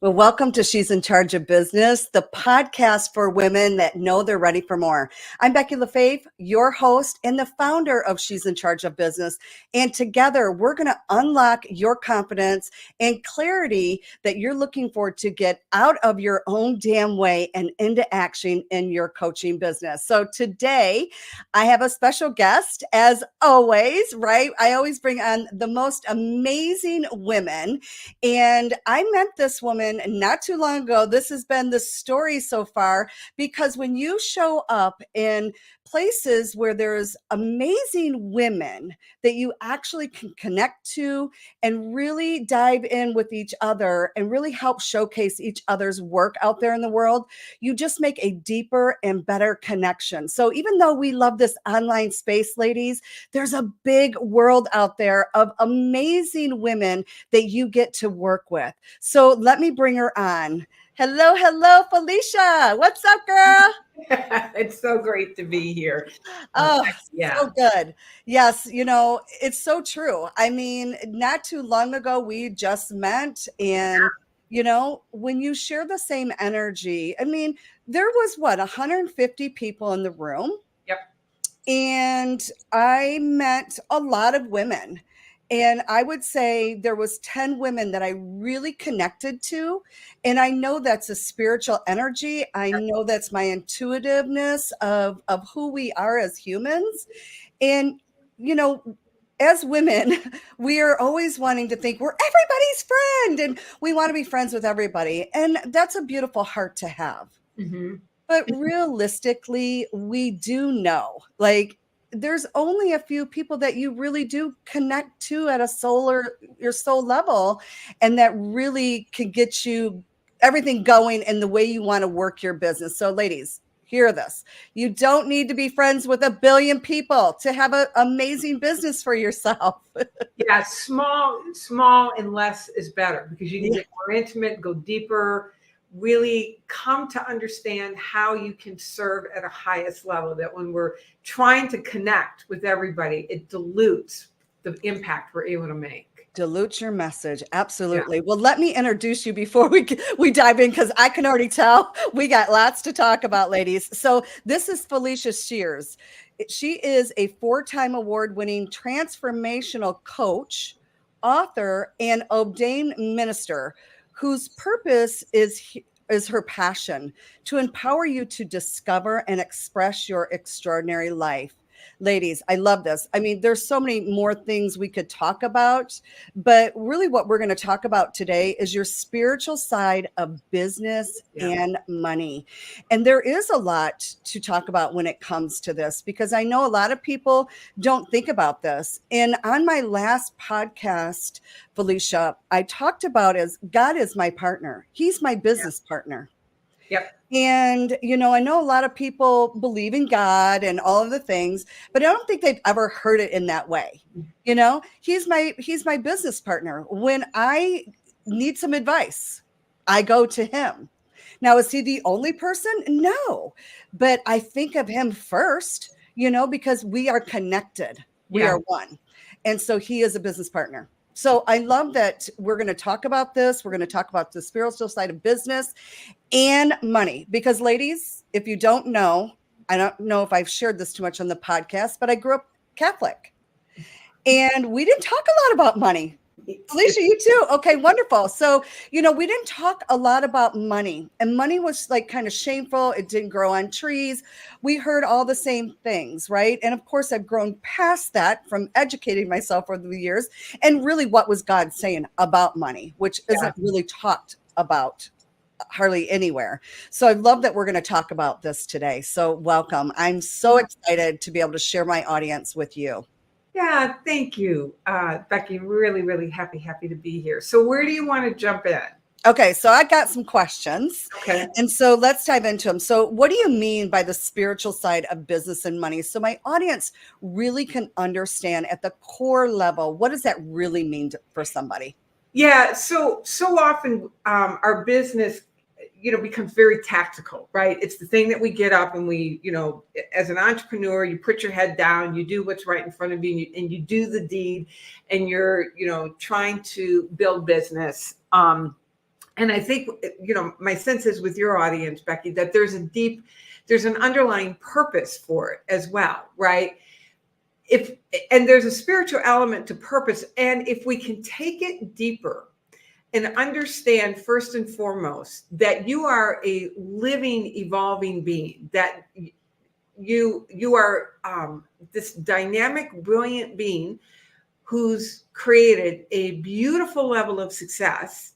Well, welcome to She's in Charge of Business, the podcast for women that know they're ready for more. I'm Becky LaFave, your host and the founder of She's in Charge of Business. And together, we're going to unlock your confidence and clarity that you're looking for to get out of your own damn way and into action in your coaching business. So today, I have a special guest, as always, right? I always bring on the most amazing women. And I met this woman not too long ago. This has been the story so far, because when you show up in places where there's amazing women that you actually can connect to and really dive in with each other and really help showcase each other's work out there in the world, you just make a deeper and better connection. So even though we love this online space, ladies, there's a big world out there of amazing women that you get to work with. So let me bring her on. Hello, Felicia. What's up, girl? It's so great to be here. Oh, Yeah. so good. Yes, it's so true. I mean, not too long ago, we just met, and when you share the same energy, I mean, there was 150 people in the room. Yep. And I met a lot of women. And I would say there was 10 women that I really connected to. And I know that's a spiritual energy. I know that's my intuitiveness of who we are as humans. And, as women, we are always wanting to think we're everybody's friend and we want to be friends with everybody. And that's a beautiful heart to have. Mm-hmm. But realistically, we do know, there's only a few people that you really do connect to at your soul level, and that really can get you everything going in the way you want to work your business. So ladies, hear this. You don't need to be friends with a billion people to have an amazing business for yourself. Yeah, small and less is better, because you can get more intimate, go deeper, really come to understand how you can serve at a highest level. That when we're trying to connect with everybody, it dilutes the impact we're able to make. Dilute your message. Absolutely. Yeah. Well, let me introduce you before we dive in, because I can already tell we got lots to talk about, ladies. So this is Felicia Searcy. She is a 4-time award-winning transformational coach, author, and ordained minister whose purpose is her passion to empower you to discover and express your extraordinary life. Ladies, I love this. I mean, there's so many more things we could talk about, but really what we're going to talk about today is your spiritual side of business and money. And there is a lot to talk about when it comes to this, because I know a lot of people don't think about this. And on my last podcast, Felicia, I talked about as God is my partner. He's my business partner. Yep. And, I know a lot of people believe in God and all of the things, but I don't think they've ever heard it in that way. He's my business partner. When I need some advice, I go to him. Now, is he the only person? No, but I think of him first, because we are connected. We are one. And so he is a business partner. So I love that we're going to talk about this. We're going to talk about the spiritual side of business and money, because ladies, if you don't know, I don't know if I've shared this too much on the podcast, but I grew up Catholic and we didn't talk a lot about money. Felicia, you too. Okay, wonderful. So, we didn't talk a lot about money, and money was kind of shameful. It didn't grow on trees. We heard all the same things, right? And of course, I've grown past that from educating myself over the years. And really, what was God saying about money, which isn't really talked about hardly anywhere. So I love that we're going to talk about this today. So welcome. I'm so excited to be able to share my audience with you. Yeah, thank you, Becky. Really, really happy to be here. So where do you want to jump in? Okay, so I got some questions. Okay. And so let's dive into them. So what do you mean by the spiritual side of business and money? So my audience really can understand at the core level, what does that really mean for somebody? Yeah, so often our business, becomes very tactical, right? It's the thing that we get up and we, as an entrepreneur, you put your head down, you do what's right in front of you, and you do the deed, and you're, trying to build business. And I think, my sense is with your audience, Becky, that there's an underlying purpose for it as well, right? And there's a spiritual element to purpose. And if we can take it deeper and understand first and foremost that you are a living, evolving being, that you are this dynamic, brilliant being who's created a beautiful level of success.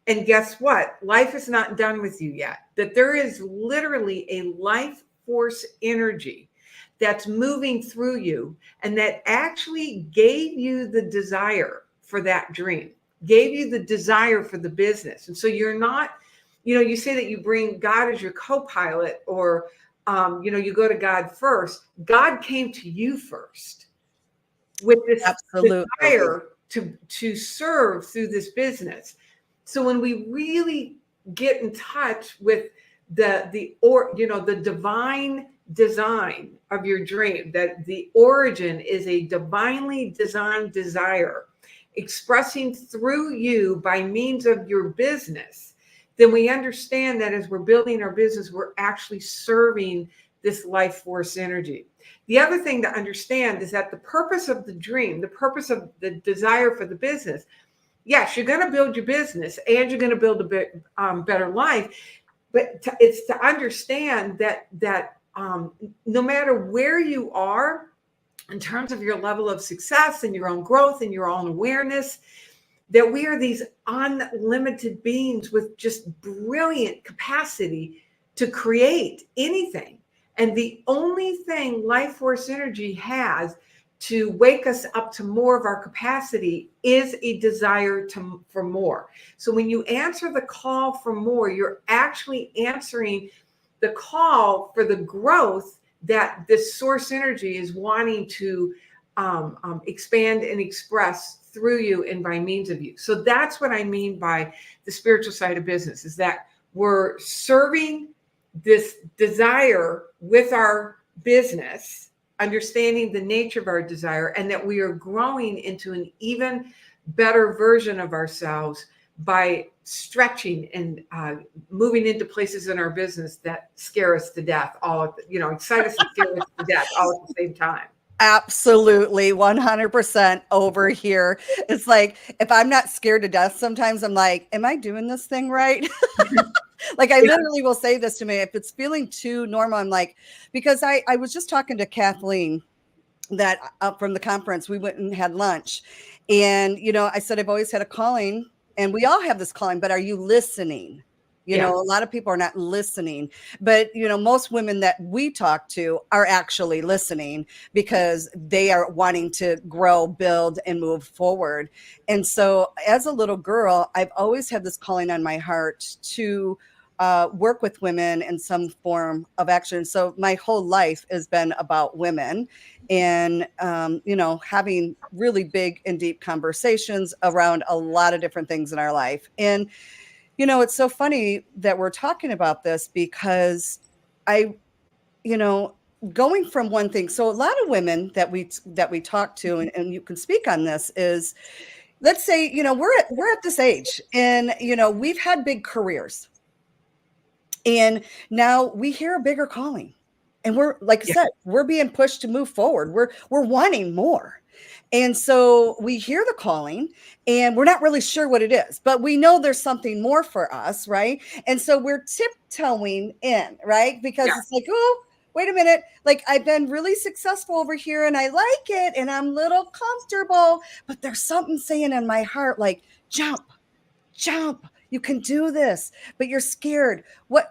And guess what? Life is not done with you yet. That there is literally a life force energy that's moving through you and that actually gave you the desire for that dream, gave you the desire for the business. And so you're not, you say that you bring God as your co-pilot, or, you go to God first. God came to you first with this Absolutely. desire to serve through this business. So when we really get in touch with the divine design of your dream, that the origin is a divinely designed desire expressing through you by means of your business, then we understand that as we're building our business, we're actually serving this life force energy. The other thing to understand is that the purpose of the dream, the purpose of the desire for the business, yes, you're going to build your business and you're going to build a better life. But it's to understand that no matter where you are in terms of your level of success and your own growth and your own awareness, that we are these unlimited beings with just brilliant capacity to create anything. And the only thing life force energy has to wake us up to more of our capacity is a desire for more. So when you answer the call for more, you're actually answering the call for the growth that this source energy is wanting to expand and express through you and by means of you. So that's what I mean by the spiritual side of business, is that we're serving this desire with our business, understanding the nature of our desire, and that we are growing into an even better version of ourselves by stretching and moving into places in our business that scare us to death, excite us and scare us to death all at the same time. Absolutely, 100% over here. It's like, if I'm not scared to death, sometimes I'm like, am I doing this thing right? Like, I literally will say this to me. If it's feeling too normal, I'm like, because I was just talking to Kathleen that from the conference, we went and had lunch. And, I said, I've always had a calling, and we all have this calling, but are you listening? A lot of people are not listening, but, most women that we talk to are actually listening because they are wanting to grow, build, and move forward. And so as a little girl, I've always had this calling on my heart to work with women in some form of action. So my whole life has been about women and, having really big and deep conversations around a lot of different things in our life. And, it's so funny that we're talking about this because going from one thing. So a lot of women that we talk to, and you can speak on this, is, let's say, we're at this age and, we've had big careers. And now we hear a bigger calling, and we're, like I said, we're being pushed to move forward. We're wanting more. And so we hear the calling and we're not really sure what it is, but we know there's something more for us. Right. And so we're tiptoeing in, right? Because it's like, oh, wait a minute. Like, I've been really successful over here and I like it and I'm a little comfortable, but there's something saying in my heart, like, jump, you can do this, but you're scared. What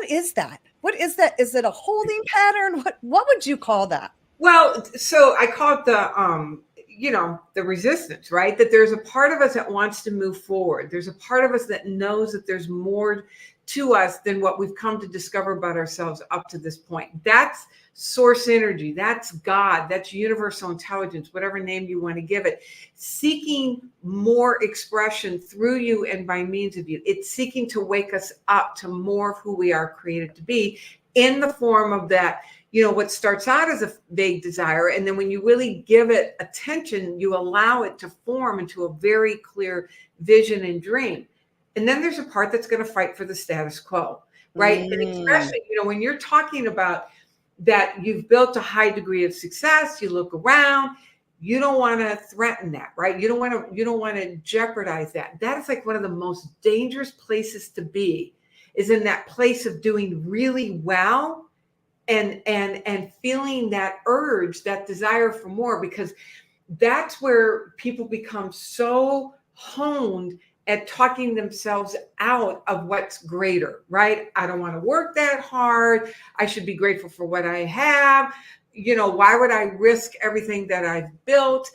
is that? What is that? Is it a holding pattern? What would you call that? Well, so I call it the resistance, right? That there's a part of us that wants to move forward. There's a part of us that knows that there's more to us than what we've come to discover about ourselves up to this point. That's source energy. That's God. That's universal intelligence, whatever name you want to give it, seeking more expression through you and by means of you. It's seeking to wake us up to more of who we are created to be in the form of that, what starts out as a vague desire. And then when you really give it attention, you allow it to form into a very clear vision and dream. And then there's a part that's going to fight for the status quo, right? And Mm. especially, when you're talking about that you've built a high degree of success, you look around, you don't want to threaten that, right? You don't want to jeopardize that. That is like one of the most dangerous places to be, is in that place of doing really well and feeling that urge, that desire for more, because that's where people become so honed at talking themselves out of what's greater, right? I don't want to work that hard. I should be grateful for what I have. Why would I risk everything that I've built?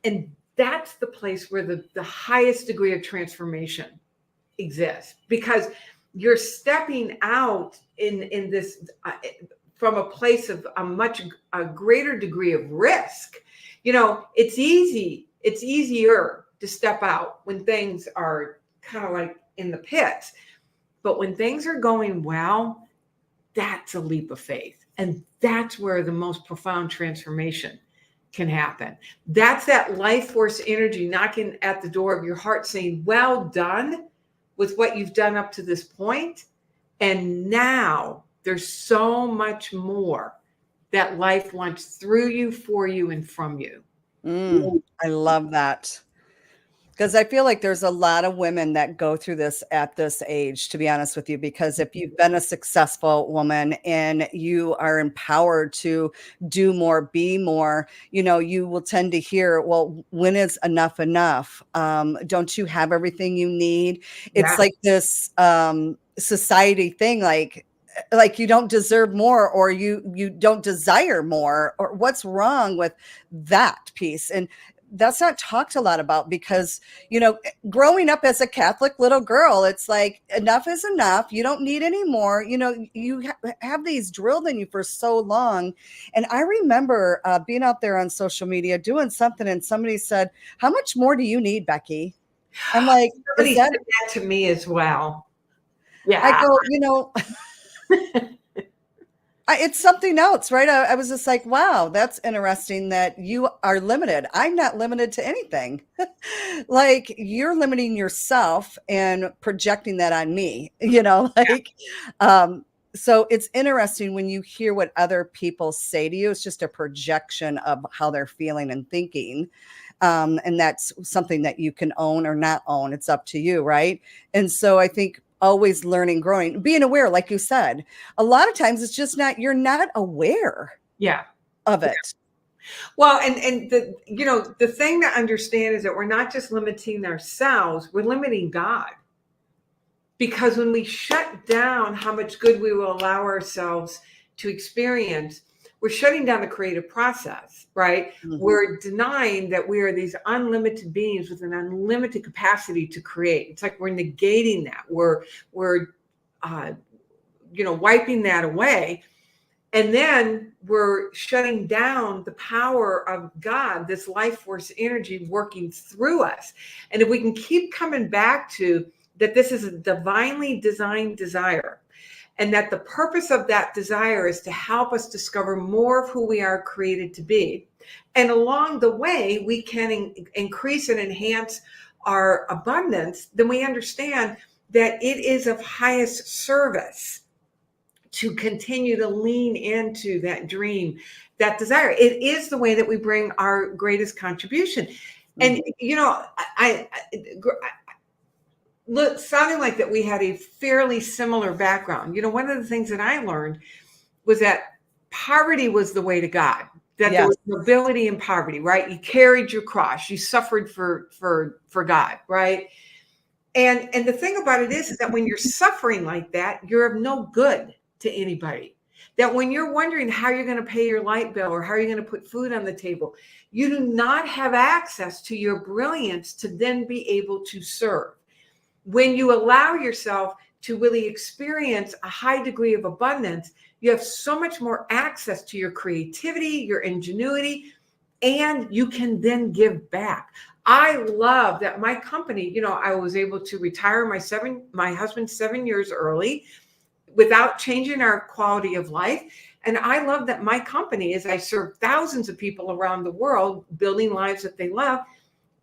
And that's the place where the highest degree of transformation exists, because you're stepping out in this from a place of a greater degree of risk. It's easier to step out when things are kind of like in the pits, but when things are going well, that's a leap of faith, and that's where the most profound transformation can happen. That's that life force energy knocking at the door of your heart saying, well done with what you've done up to this point. And now there's so much more that life wants through you, for you, and from you. I love that. Because I feel like there's a lot of women that go through this at this age, to be honest with you, because if you've been a successful woman and you are empowered to do more, be more, you will tend to hear, well, when is enough enough? Don't you have everything you need? It's Yeah. like this society thing, like you don't deserve more, or you don't desire more, or what's wrong with that piece? And that's not talked a lot about, because growing up as a Catholic little girl, it's like enough is enough, you don't need any more. You have these drilled in you for so long. And I remember being out there on social media doing something, and somebody said, how much more do you need, Becky? I'm like, is Somebody said that that to me as well. I Yeah. go, it's something else, right? I was just like, wow, that's interesting that you are limited. I'm not limited to anything. Like, you're limiting yourself and projecting that on me, um, so it's interesting when you hear what other people say to you. It's just a projection of how they're feeling and thinking. And that's something that you can own or not own. It's up to you, right? And so I think always learning, growing, being aware, like you said, a lot of times it's just you're not aware Yeah. of it. Well, and the thing to understand is that we're not just limiting ourselves, we're limiting God. Because when we shut down how much good we will allow ourselves to experience, we're shutting down the creative process, right? Mhm. We're denying that we are these unlimited beings with an unlimited capacity to create. It's like we're negating that. We're wiping that away. And then we're shutting down the power of God, this life force energy working through us. And if we can keep coming back to that, this is a divinely designed desire, and that the purpose of that desire is to help us discover more of who we are created to be. And along the way, we can increase and enhance our abundance, then we understand that it is of highest service to continue to lean into that dream, that desire. It is the way that we bring our greatest contribution. And, I look, sounding like that we had a fairly similar background. One of the things that I learned was that poverty was the way to God, that there Yes. was nobility in poverty, right? You carried your cross, you suffered for God, right? And the thing about it is that when you're suffering like that, you're of no good to anybody. That when you're wondering how you're going to pay your light bill or how you're going to put food on the table, you do not have access to your brilliance to then be able to serve. When you allow yourself to really experience a high degree of abundance, you have so much more access to your creativity, your ingenuity, and you can then give back. I love that my company, I was able to retire my husband 7 years early without changing our quality of life. And I love that my company, as I serve thousands of people around the world, building lives that they love,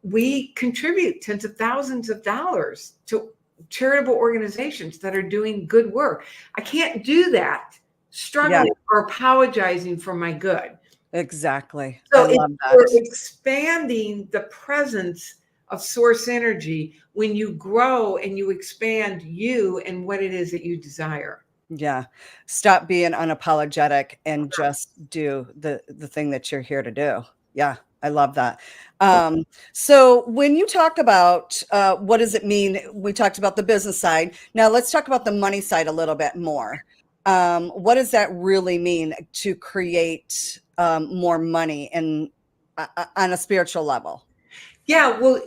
we contribute tens of thousands of dollars to charitable organizations that are doing good work. I can't do that struggling or apologizing for my good. Exactly. I So love we're that. expanding the presence of source energy when you grow and you expand you and what it is that you desire. Yeah. Stop being unapologetic and just do the thing that you're here to do. Yeah. I love that. So when you talk about what does it mean? We talked about the business side. Now let's talk about the money side a little bit more. What does that really mean to create more money and on a spiritual level? Yeah, well,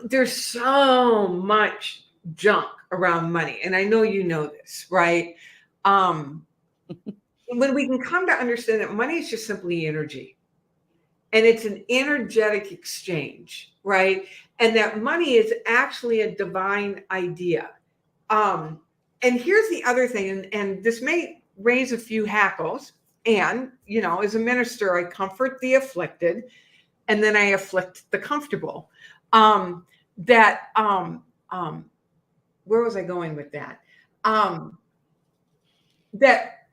there's so much junk around money, and I know you know this, right? Um, when we can come to understand that money is just simply energy, and it's an energetic exchange, right? And that money is actually a divine idea. Um, and here's the other thing, and this may raise a few hackles. And, as a minister, I comfort the afflicted and then I afflict the comfortable. Um, that, where was I going with that? That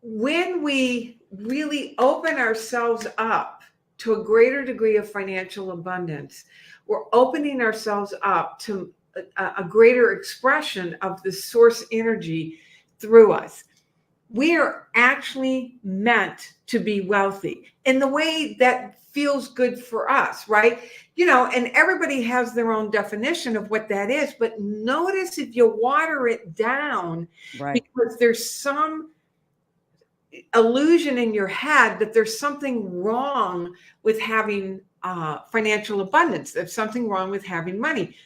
when we really open ourselves up to a greater degree of financial abundance, we're opening ourselves up to a greater expression of the source energy through us. We are actually meant to be wealthy in the way that feels good for us, right? And everybody has their own definition of what that is, but notice if you water it down, Right. because there's some illusion in your head that there's something wrong with having financial abundance. There's something wrong with having money.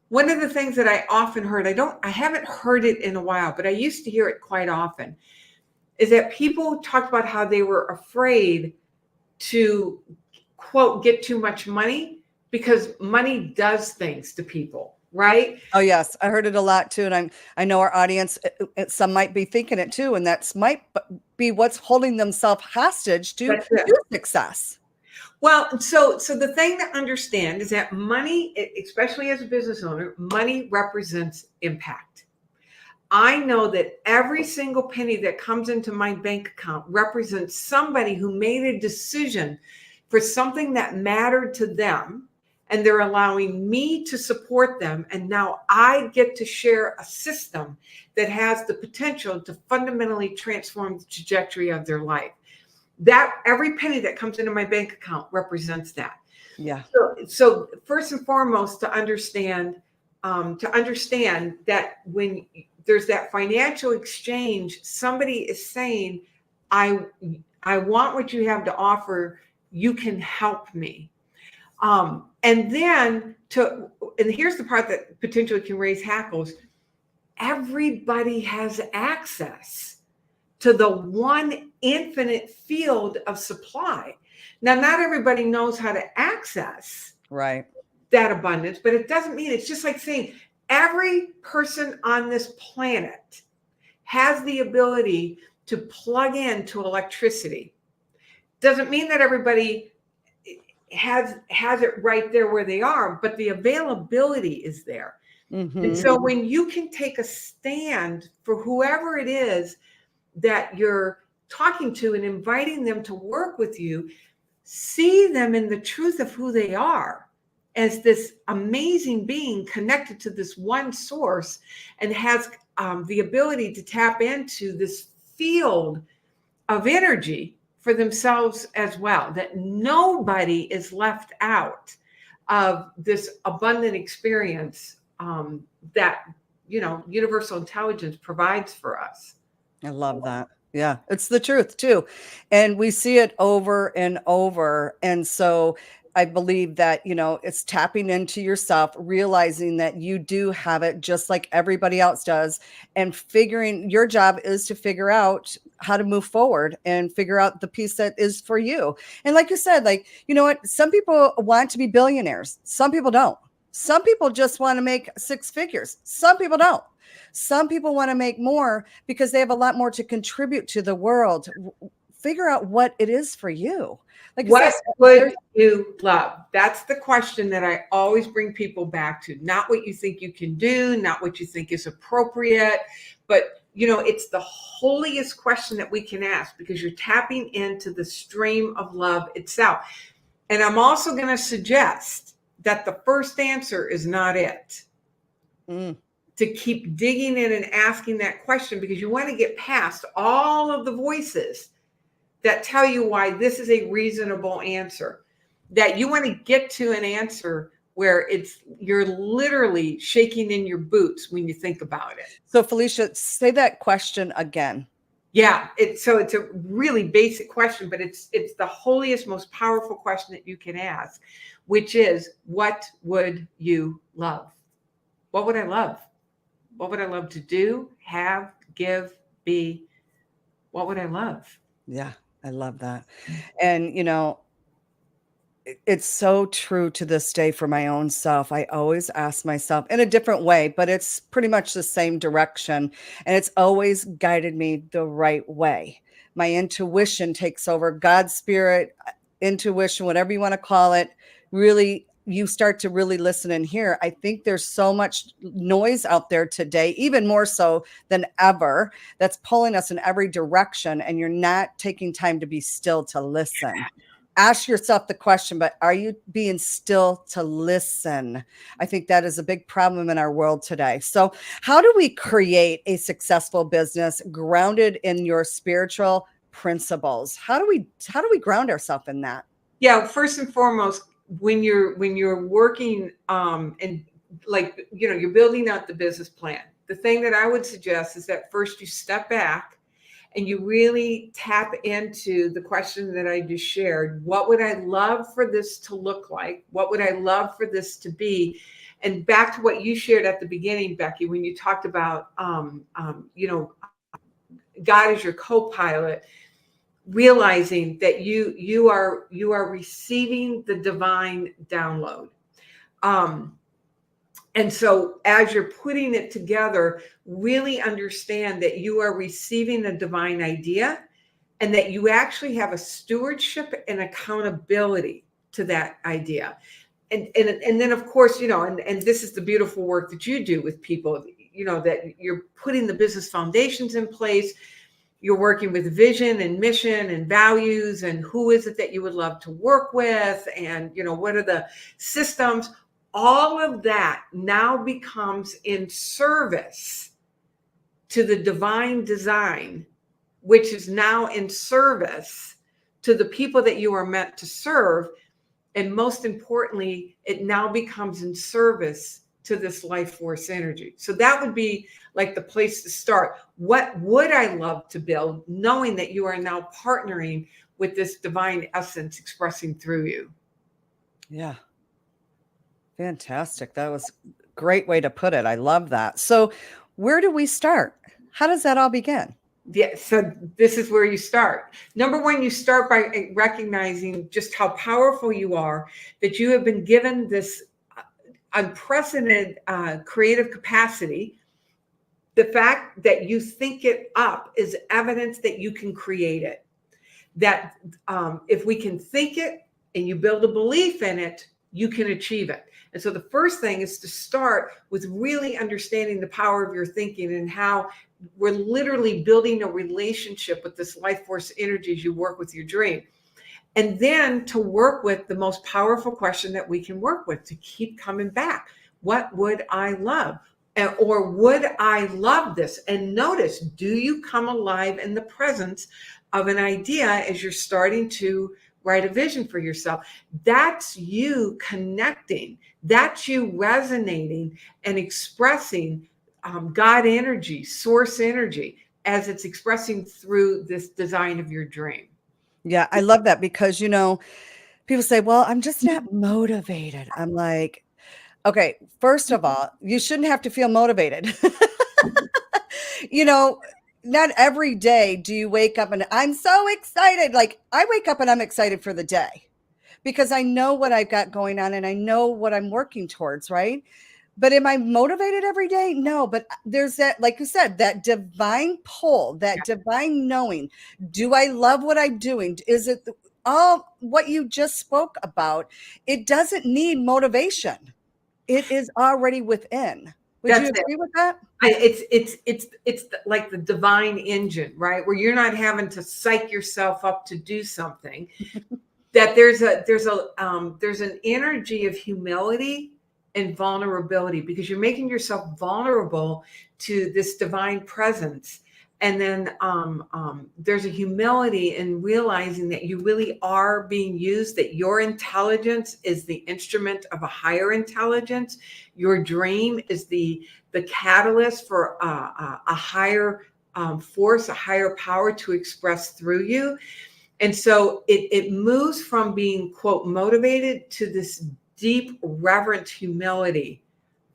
One of the things that I often heard, I haven't heard it in a while, but I used to hear it quite often, is that people talked about how they were afraid to, quote, get too much money because money does things to people, right? Oh yes, I heard it a lot too, and I know our audience. Some might be thinking it too, and that's might be what's holding themselves hostage to That's it. success. Well, so the thing to understand is that money, especially as a business owner, money represents impact. I know that every single penny that comes into my bank account represents somebody who made a decision for something that mattered to them, and they're allowing me to support them. And now I get to share a system that has the potential to fundamentally transform the trajectory of their life. That every penny that comes into my bank account represents that. Yeah. So first and foremost, to understand that when there's that financial exchange, somebody is saying, I want what you have to offer. You can help me. And here's the part that potentially can raise hackles. Everybody has access to the one infinite field of supply. Now, not everybody knows how to access Right. that abundance, but it doesn't mean, it's just like saying every person on this planet has the ability to plug into electricity. Doesn't mean that everybody has it right there where they are, but the availability is there. And so when you can take a stand for whoever it is that you're talking to and inviting them to work with you, see them in the truth of who they are as this amazing being connected to this one source and has the ability to tap into this field of energy for themselves as well, that nobody is left out of this abundant experience that universal intelligence provides for us. I love that. Yeah, it's the truth too. And we see it over and over. And so I believe that, it's tapping into yourself, realizing that you do have it just like everybody else does, and figuring your job is to figure out how to move forward and figure out the piece that is for you. And like you said, like, you know what? Some people want to be billionaires. Some people don't. Some people just want to make six figures. Some people don't. Some people want to make more because they have a lot more to contribute to the world figure out what it is for you. Like you said, What would you love? That's the question that I always bring people back to. Not what you think you can do, not what you think is appropriate, but it's the holiest question that we can ask, because you're tapping into the stream of love itself. And I'm also going to suggest that the first answer is not it. To keep digging in and asking that question, because you want to get past all of the voices that tell you why this is a reasonable answer, that you want to get to an answer where you're literally shaking in your boots when you think about it. So Felicia, say that question again. Yeah, it's a really basic question, but it's the holiest, most powerful question that you can ask, which is, what would you love? What would I love? What would I love to do, have, give, be? What would I love? Yeah, I love that. And, it's so true to this day for my own self. I always ask myself in a different way, but it's pretty much the same direction. And it's always guided me the right way. My intuition takes over, God's spirit, intuition, whatever you want to call it. Really, you start to really listen and hear. I think there's so much noise out there today, even more so than ever, that's pulling us in every direction. And you're not taking time to be still to listen. Ask yourself the question, but are you being still to listen? I think that is a big problem in our world today. So how do we create a successful business grounded in your spiritual principles? How do we ground ourselves in that? Yeah, first and foremost, when you're working and like, you're building out the business plan, the thing that I would suggest is that first you step back and you really tap into the question that I just shared. What would I love for this to look like? What would I love for this to be? And back to what you shared at the beginning, Becky, when you talked about, God is your co-pilot, realizing that you are receiving the divine download. And so as you're putting it together, really understand that you are receiving a divine idea, and that you actually have a stewardship and accountability to that idea. And then, of course, and this is the beautiful work that you do with people, that you're putting the business foundations in place. You're working with vision and mission and values, and who is it that you would love to work with, and what are the systems. All of that now becomes in service to the divine design, which is now in service to the people that you are meant to serve. And most importantly, it now becomes in service to this life force energy. So that would be like the place to start. What would I love to build, knowing that you are now partnering with this divine essence expressing through you? Yeah. Fantastic. That was a great way to put it. I love that. So where do we start? How does that all begin? Yeah, so this is where you start. Number one, you start by recognizing just how powerful you are, that you have been given this unprecedented creative capacity. The fact that you think it up is evidence that you can create it. That if we can think it and you build a belief in it, you can achieve it. And so the first thing is to start with really understanding the power of your thinking, and how we're literally building a relationship with this life force energy as you work with your dream. And then to work with the most powerful question that we can work with, to keep coming back. What would I love? Or would I love this? And notice, do you come alive in the presence of an idea as you're starting to write a vision for yourself? That's you connecting. That's you resonating and expressing God energy, source energy, as it's expressing through this design of your dream. Yeah, I love that because, people say, well, I'm just not motivated. I'm like, okay, first of all, you shouldn't have to feel motivated. you know, Not every day do you wake up and I'm so excited. Like I wake up and I'm excited for the day because I know what I've got going on and I know what I'm working towards, right? But am I motivated every day? No, but there's that, like you said, that divine pull, that divine knowing. Do I love what I'm doing? Is it all what you just spoke about? It doesn't need motivation. It is already within. Would you That's it. agree with that? Like the divine engine, right? Where you're not having to psych yourself up to do something. That there's an energy of humility and vulnerability, because you're making yourself vulnerable to this divine presence. And then there's a humility in realizing that you really are being used, that your intelligence is the instrument of a higher intelligence. Your dream is the catalyst for a higher force, a higher power to express through you. And so it moves from being, quote, motivated to this deep, reverent humility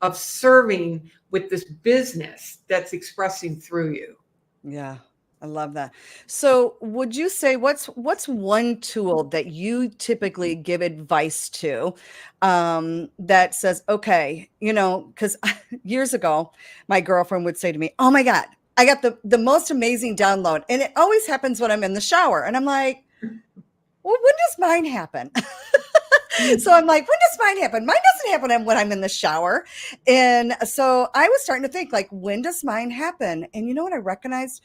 of serving with this business that's expressing through you. Yeah, I love that. So, would you say what's one tool that you typically give advice to, that says, okay, because years ago, my girlfriend would say to me, "Oh my God, I got the most amazing download," and it always happens when I'm in the shower, and I'm like, "Well, when does mine happen?" So I'm like, when does mine happen? Mine doesn't happen when I'm in the shower. And so I was starting to think, like, when does mine happen? And you know what I recognized?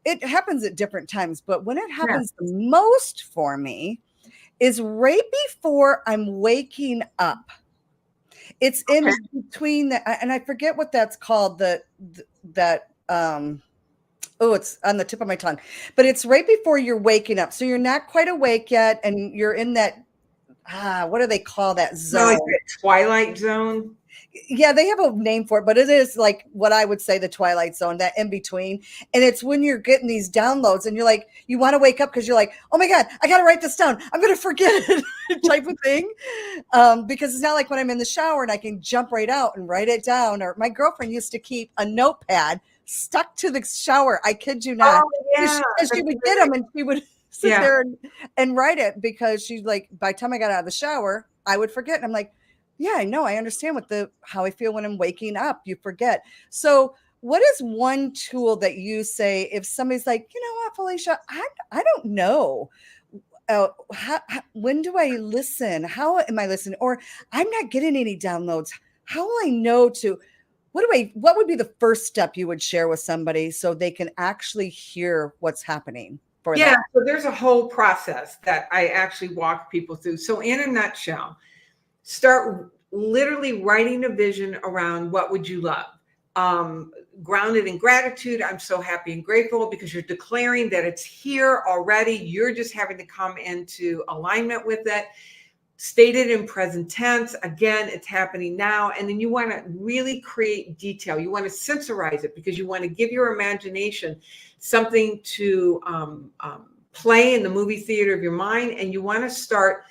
It happens at different times, but when it Yeah. happens the most for me is right before I'm waking up. It's Okay. in between and I forget what that's called, that oh, it's on the tip of my tongue, but it's right before you're waking up. So you're not quite awake yet, and you're in that, what do they call that No, like zone? that twilight zone. Yeah, they have a name for it, but it is like what I would say the twilight zone, that in between. And it's when you're getting these downloads and you're like, you want to wake up because you're like, oh my God, I got to write this down. I'm going to forget it type of thing. Because it's not like when I'm in the shower and I can jump right out and write it down. Or my girlfriend used to keep a notepad stuck to the shower. I kid you not. Oh yeah. Because she That's would get really, them and she would sit yeah. there and write it, because she's like, by the time I got out of the shower, I would forget. And I'm like, yeah, I know. I understand how I feel when I'm waking up. You forget. So, what is one tool that you say if somebody's like, you know what, Felicia, I don't know. When do I listen? How am I listening? Or I'm not getting any downloads. How will I know to? What would be the first step you would share with somebody so they can actually hear what's happening for Yeah. them? So there's a whole process that I actually walk people through. So in a nutshell, start literally writing a vision around what would you love. um, Grounded in gratitude. I'm so happy and grateful, because you're declaring that it's here already. You're just having to come into alignment with it. Stated in present tense. Again, it's happening now. And then you want to really create detail. You want to sensorize it, because you want to give your imagination something to play in the movie theater of your mind. And you want to start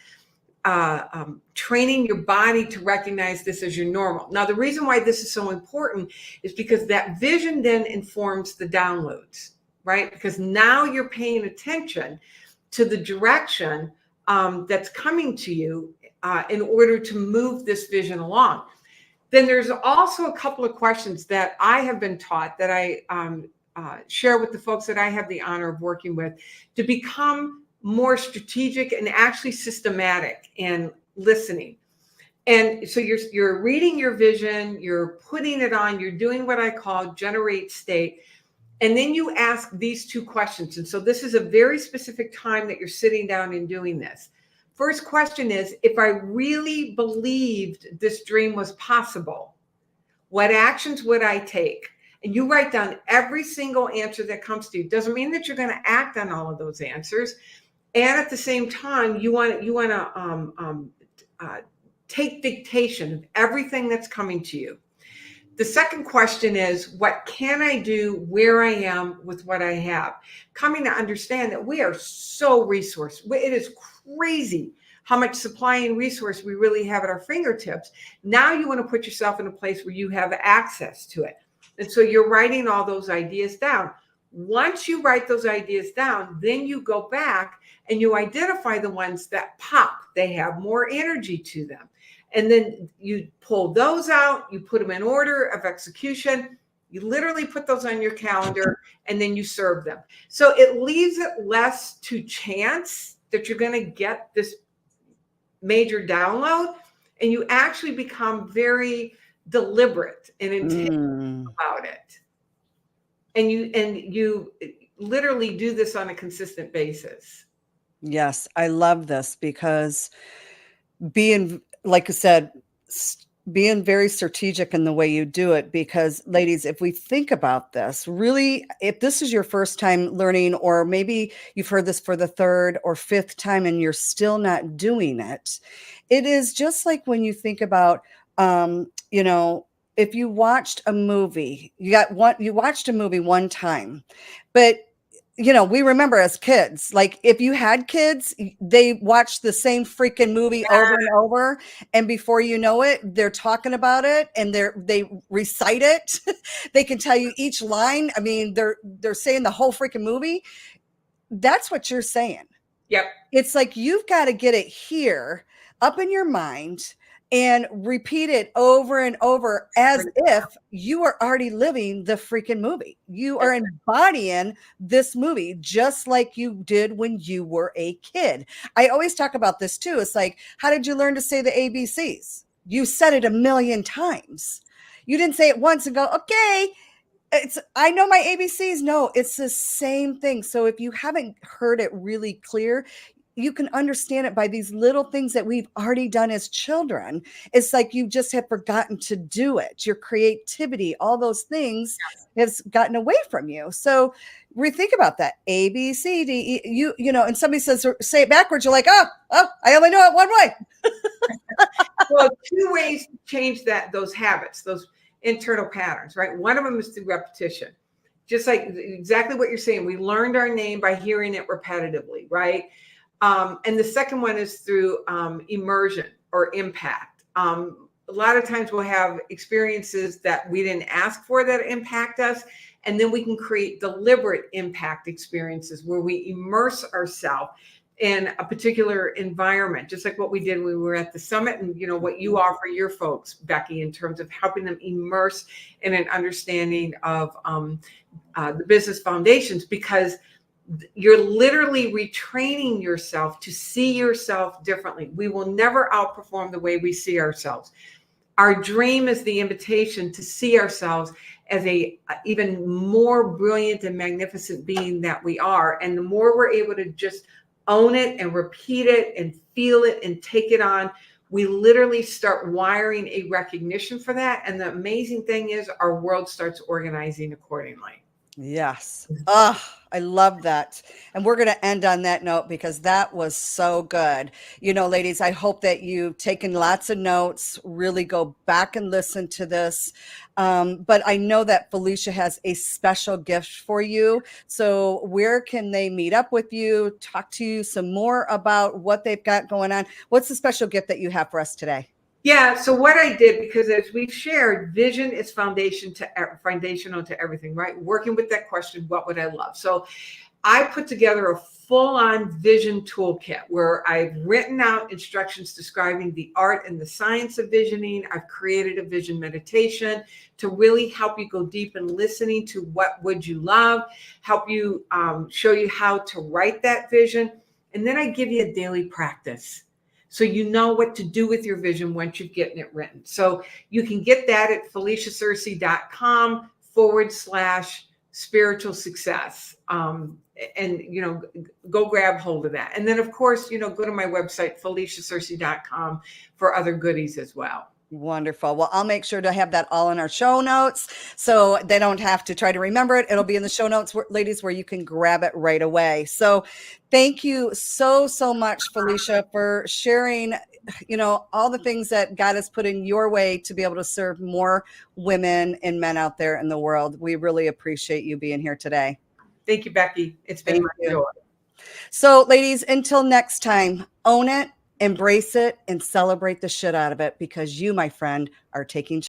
training your body to recognize this as your normal. Now, the reason why this is so important is because that vision then informs the downloads, right? Because now you're paying attention to the direction that's coming to you in order to move this vision along. Then there's also a couple of questions that I have been taught that I share with the folks that I have the honor of working with, to become more strategic and actually systematic in listening. And so you're reading your vision, you're putting it on, you're doing what I call generate state. And then you ask these two questions. And so this is a very specific time that you're sitting down and doing this. First question is, if I really believed this dream was possible, what actions would I take? And you write down every single answer that comes to you. Doesn't mean that you're going to act on all of those answers. And at the same time, you want to take dictation of everything that's coming to you. The second question is, what can I do where I am with what I have? Coming to understand that we are so resourced. It is crazy how much supply and resource we really have at our fingertips. Now you want to put yourself in a place where you have access to it. And so you're writing all those ideas down. Once you write those ideas down, then you go back and you identify the ones that pop. They have more energy to them. And then you pull those out, you put them in order of execution. You literally put those on your calendar and then you serve them. So it leaves it less to chance that you're going to get this major download, and you actually become very deliberate and intentional about it. And you literally do this on a consistent basis. Yes, I love this because being, like I said, being very strategic in the way you do it, because ladies, if we think about this, really, if this is your first time learning, or maybe you've heard this for the third or fifth time and you're still not doing it, it is just like when you think about, you know, if you watched a movie, you watched a movie one time, but you know, we remember as kids, like if you had kids, they watched the same freaking movie over and over. And before you know it, they're talking about it and they recite it. They can tell you each line. I mean, they're saying the whole freaking movie. That's what you're saying. Yep. It's like you've got to get it here up in your mind and repeat it over and over as if you are already living the freaking movie. You are embodying this movie just like you did when you were a kid. I always talk about this too. It's like, how did you learn to say the ABCs? You said it a million times. You didn't say it once and go, okay, I know my ABCs. No, it's the same thing. So if you haven't heard it really clear, you can understand it by these little things that we've already done as children. It's like you just have forgotten to do it. Your creativity, all those things has gotten away from you. So rethink about that. A, B, C, D, E, you know, and somebody says, say it backwards. You're like, oh, I only know it one way. Well, two ways to change those habits, those internal patterns, right? One of them is through repetition. Just like exactly what you're saying. We learned our name by hearing it repetitively, right? And the second one is through immersion or impact. A lot of times we'll have experiences that we didn't ask for that impact us. And then we can create deliberate impact experiences where we immerse ourselves in a particular environment, just like what we did when we were at the summit, and you know what you offer your folks, Becky, in terms of helping them immerse in an understanding of the business foundations, because you're literally retraining yourself to see yourself differently. We will never outperform the way we see ourselves. Our dream is the invitation to see ourselves as a even more brilliant and magnificent being that we are. And the more we're able to just own it and repeat it and feel it and take it on, we literally start wiring a recognition for that. And the amazing thing is our world starts organizing accordingly. Yes. Oh, I love that. And we're going to end on that note because that was so good. You know, ladies, I hope that you've taken lots of notes, really go back and listen to this. But I know that Felicia has a special gift for you. So where can they meet up with you, talk to you some more about what they've got going on? What's the special gift that you have for us today? Yeah. So what I did, because as we've shared, vision is foundational to everything, right? Working with that question, what would I love? So I put together a full-on vision toolkit where I've written out instructions describing the art and the science of visioning. I've created a vision meditation to really help you go deep in listening to what would you love, help you show you how to write that vision. And then I give you a daily practice, so you know what to do with your vision once you've gotten it written. So you can get that at FeliciaSearcy.com/spiritual success. And, you know, go grab hold of that. And then, of course, you know, go to my website, FeliciaSearcy.com, for other goodies as well. Wonderful. Well, I'll make sure to have that all in our show notes so they don't have to try to remember it. It'll be in the show notes, ladies, where you can grab it right away. So thank you so much, Felicia, for sharing, you know, all the things that God has put in your way to be able to serve more women and men out there in the world. We really appreciate you being here today. Thank you, Becky. It's been my joy. So, ladies, until next time, own it, embrace it, and celebrate the shit out of it, because you, my friend, are taking